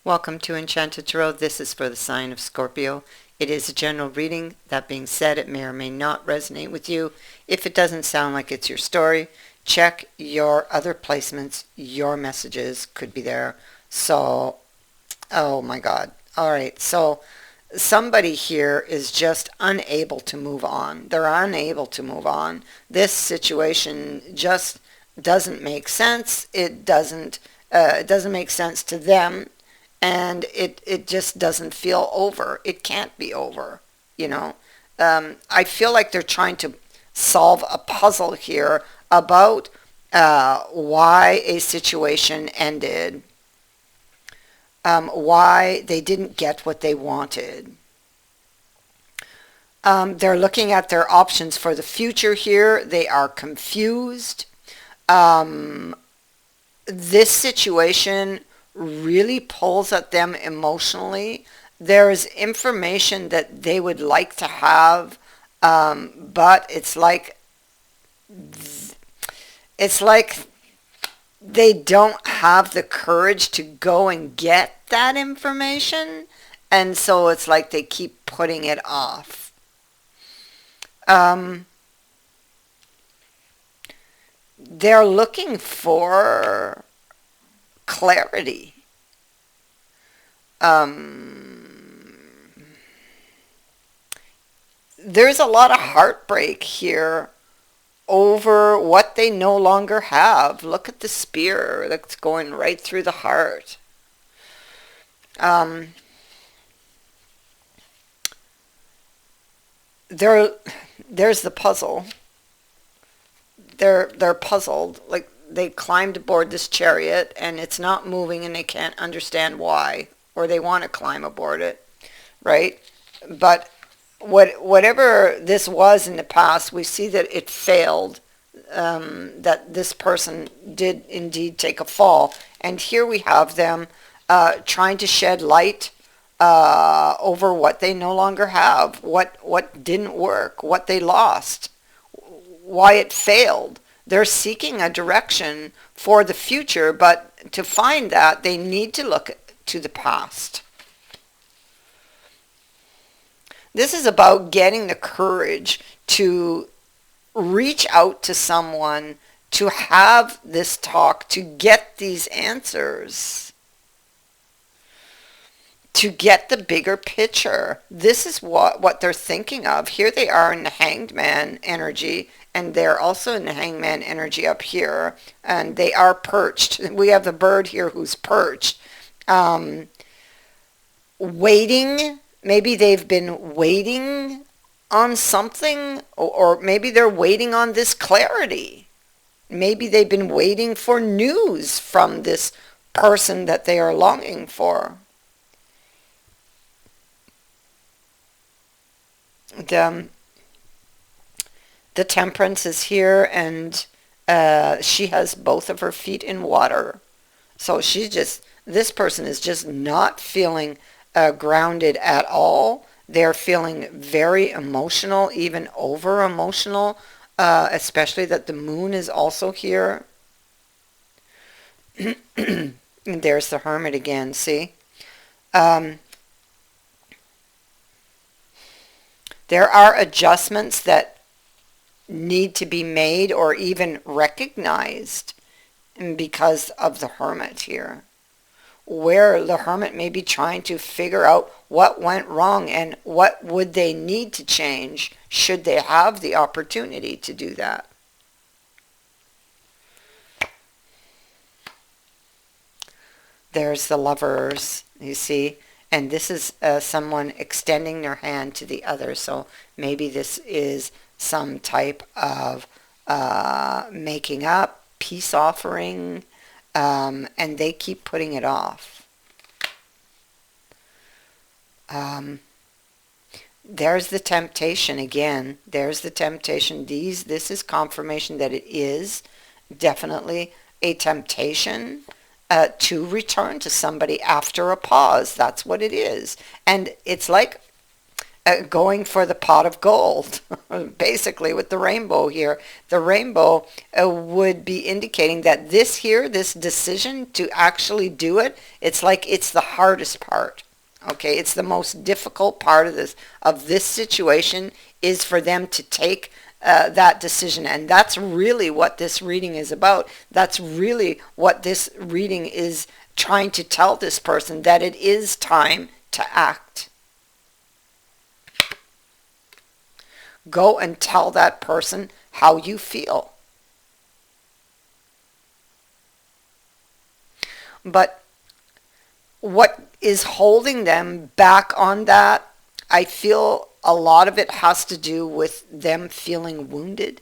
Welcome to Enchanted Tarot. This is for the sign of Scorpio. It is a general reading. That being said, it may or may not resonate with you. If it doesn't sound like it's your story, check your other placements. Your messages could be there. So, oh my God. All right. So somebody here is just unable to move on. They're unable to move on. This situation just doesn't make sense. It doesn't make sense to them. And it just doesn't feel over. It can't be over, you know. I feel like they're trying to solve a puzzle here about why a situation ended, why they didn't get what they wanted. They're looking at their options for the future here. They are confused. This situation really pulls at them emotionally. There is information that they would like to have, but it's like they don't have the courage to go and get that information, and so it's like they keep putting it off. They're looking for clarity. There's a lot of heartbreak here over what they no longer have. Look at the spear that's going right through the heart. There's the puzzle. They're puzzled. Like, they climbed aboard this chariot and it's not moving and they can't understand why, or they want to climb aboard it, right? But whatever this was in the past, we see that it failed, that this person did indeed take a fall. And here we have them trying to shed light over what they no longer have, what didn't work, what they lost, why it failed. They're seeking a direction for the future, but to find that, they need to look to the past. This is about getting the courage to reach out to someone, to have this talk, to get these answers, to get the bigger picture. This is what they're thinking of. Here they are in the Hanged Man energy, and they're also in the Hangman energy up here, and they are perched. We have the bird here who's perched, waiting. Maybe they've been waiting on something, or maybe they're waiting on this clarity. Maybe they've been waiting for news from this person that they are longing for. The Temperance is here, and she has both of her feet in water. So this person is just not feeling grounded at all. They're feeling very emotional, even over emotional, especially that the moon is also here. And there's the Hermit again, see? There are adjustments that need to be made or even recognized because of the Hermit here, where the Hermit may be trying to figure out what went wrong and what would they need to change should they have the opportunity to do that. There's the Lovers, you see, and this is someone extending their hand to the other, so maybe this is some type of making up, peace offering, and they keep putting it off. There's the Temptation again. There's the Temptation. This is confirmation that it is definitely a temptation to return to somebody after a pause. That's what it is. And it's like going for the pot of gold, basically with the rainbow here. The rainbow would be indicating that this here, this decision to actually do it, it's like it's the hardest part. Okay, it's the most difficult part of this situation is for them to take that decision. And that's really what this reading is about. That's really what this reading is trying to tell this person, that it is time to act. Go and tell that person how you feel. But what is holding them back on that, I feel a lot of it has to do with them feeling wounded,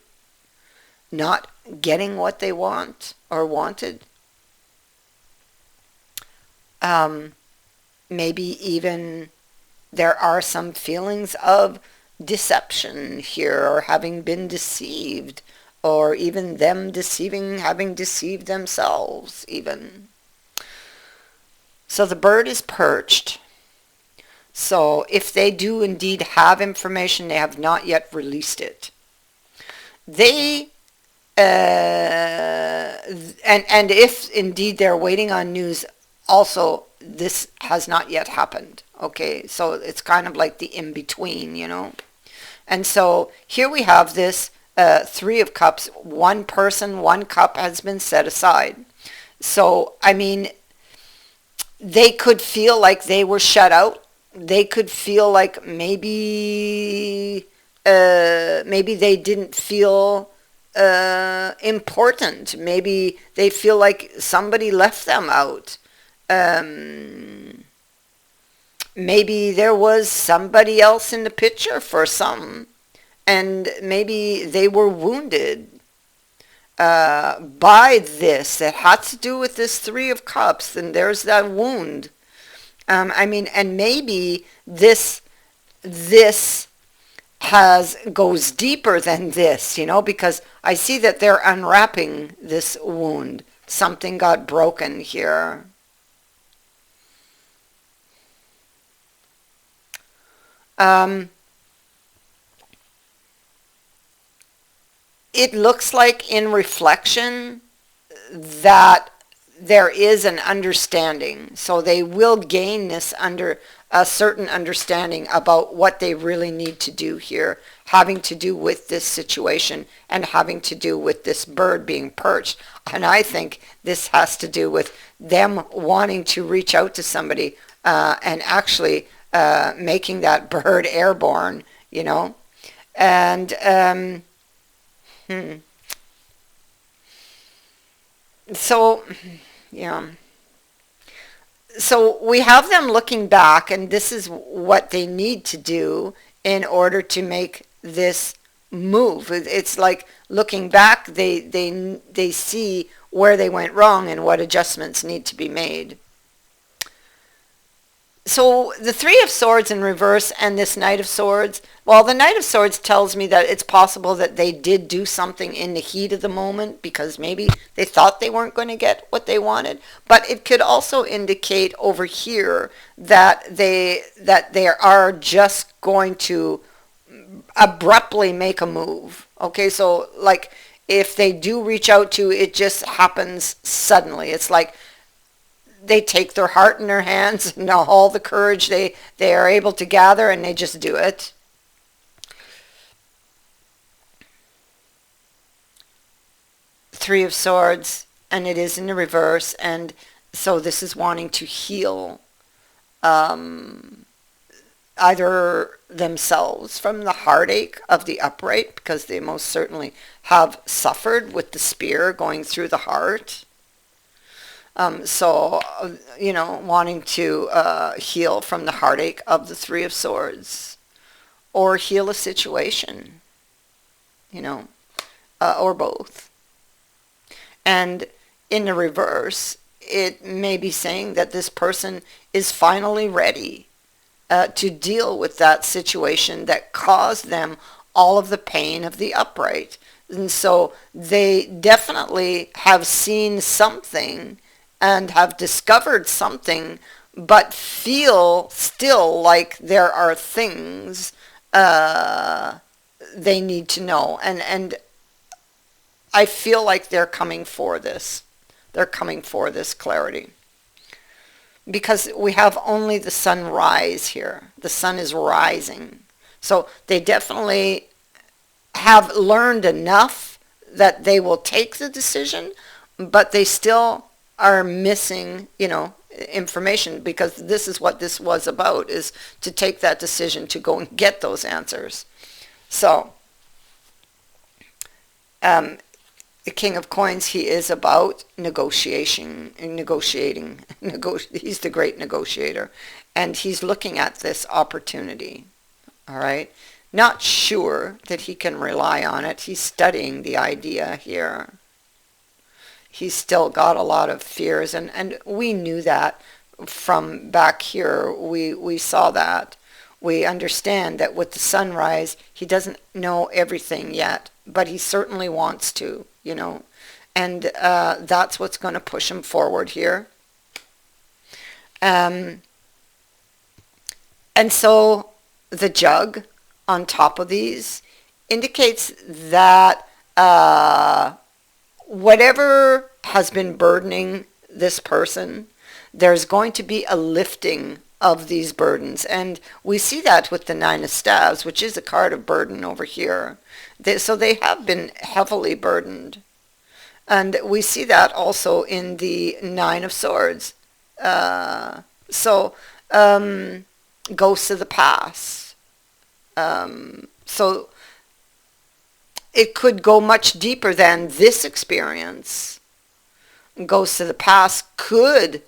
not getting what they want or wanted. Maybe even there are some feelings of deception here, or having been deceived, or even them having deceived themselves even. So the bird is perched. So if they do indeed have information, they have not yet released it. They and if indeed they're waiting on news, also this has not yet happened. Okay, so it's kind of like the in-between, you know. And so here we have this Three of Cups. One person, one cup has been set aside. So, I mean, they could feel like they were shut out. They could feel like maybe they didn't feel important. Maybe they feel like somebody left them out. Maybe there was somebody else in the picture for some, and maybe they were wounded by this. It had to do with this Three of Cups, and there's that wound. I mean, and maybe this goes deeper than this, you know, because I see that they're unwrapping this wound. Something got broken here. It looks like in reflection that there is an understanding. So they will gain this under a certain understanding about what they really need to do here, having to do with this situation and having to do with this bird being perched. And I think this has to do with them wanting to reach out to somebody and actually making that bird airborne, you know. And so, yeah. So we have them looking back, and this is what they need to do in order to make this move. It's like looking back, they see where they went wrong and what adjustments need to be made. So the Three of Swords in reverse and this Knight of Swords, well, the Knight of Swords tells me that it's possible that they did do something in the heat of the moment because maybe they thought they weren't going to get what they wanted. But it could also indicate over here that they are just going to abruptly make a move. Okay, so like if they do reach out to, it just happens suddenly. It's like they take their heart in their hands and all the courage they are able to gather, and they just do it. Three of Swords, and it is in the reverse, and so this is wanting to heal either themselves from the heartache of the upright, because they most certainly have suffered with the spear going through the heart. So, you know, wanting to heal from the heartache of the Three of Swords, or heal a situation, you know, or both. And in the reverse, it may be saying that this person is finally ready to deal with that situation that caused them all of the pain of the upright. And so they definitely have seen something and have discovered something but feel still like there are things they need to know. And I feel like they're coming for this. They're coming for this clarity. Because we have only the sunrise here. The sun is rising. So they definitely have learned enough that they will take the decision, but they still are missing, information, because this is what this was about, is to take that decision to go and get those answers. So, the King of Coins, he is about negotiating. He's the great negotiator. And he's looking at this opportunity. All right? Not sure that he can rely on it. He's studying the idea here. He's still got a lot of fears. And we knew that from back here. We saw that. We understand that with the sunrise, he doesn't know everything yet, but he certainly wants to, and that's what's going to push him forward here. And so the jug on top of these indicates that whatever has been burdening this person, there's going to be a lifting of these burdens. And we see that with the Nine of Staves, which is a card of burden over here. So they have been heavily burdened. And we see that also in the Nine of Swords. Ghosts of the past. So it could go much deeper than this experience. Ghosts of the past could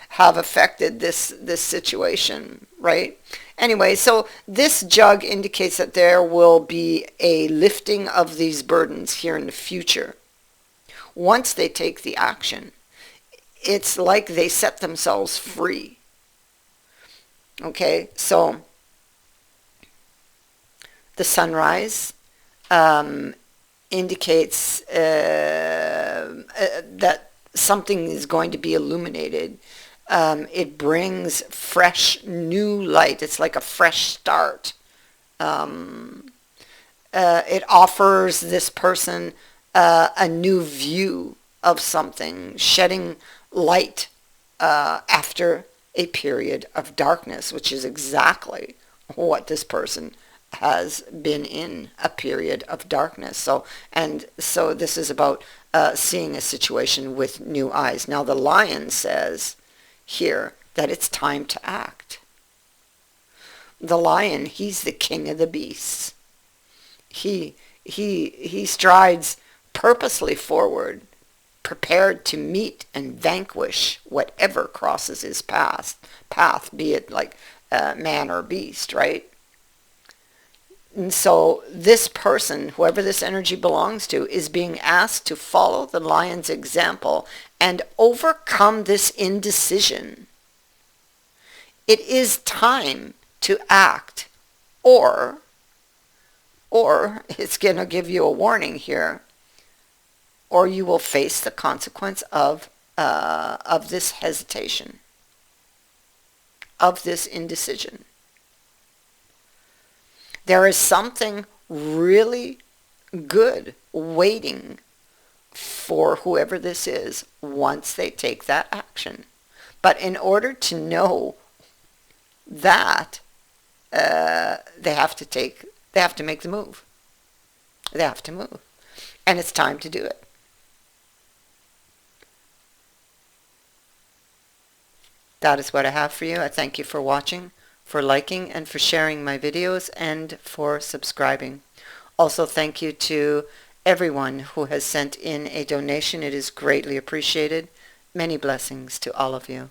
have affected this situation, right? Anyway, so this jug indicates that there will be a lifting of these burdens here in the future. Once they take the action, it's like they set themselves free. Okay, so the sunrise indicates that something is going to be illuminated. It brings fresh, new light. It's like a fresh start. It offers this person a new view of something, shedding light after a period of darkness, which is exactly what this person has been in, a period of darkness. So this is about seeing a situation with new eyes. Now the Lion says here that it's time to act. The Lion, he's the king of the beasts. He strides purposely forward, prepared to meet and vanquish whatever crosses his path, be it like man or beast, right? And so this person, whoever this energy belongs to, is being asked to follow the lion's example and overcome this indecision. It is time to act, or it's going to give you a warning here, or you will face the consequence of this hesitation, of this indecision. There is something really good waiting for whoever this is once they take that action. But in order to know that, they have to make the move. They have to move. And it's time to do it. That is what I have for you. I thank you for watching, for liking, and for sharing my videos, and for subscribing. Also, thank you to everyone who has sent in a donation. It is greatly appreciated. Many blessings to all of you.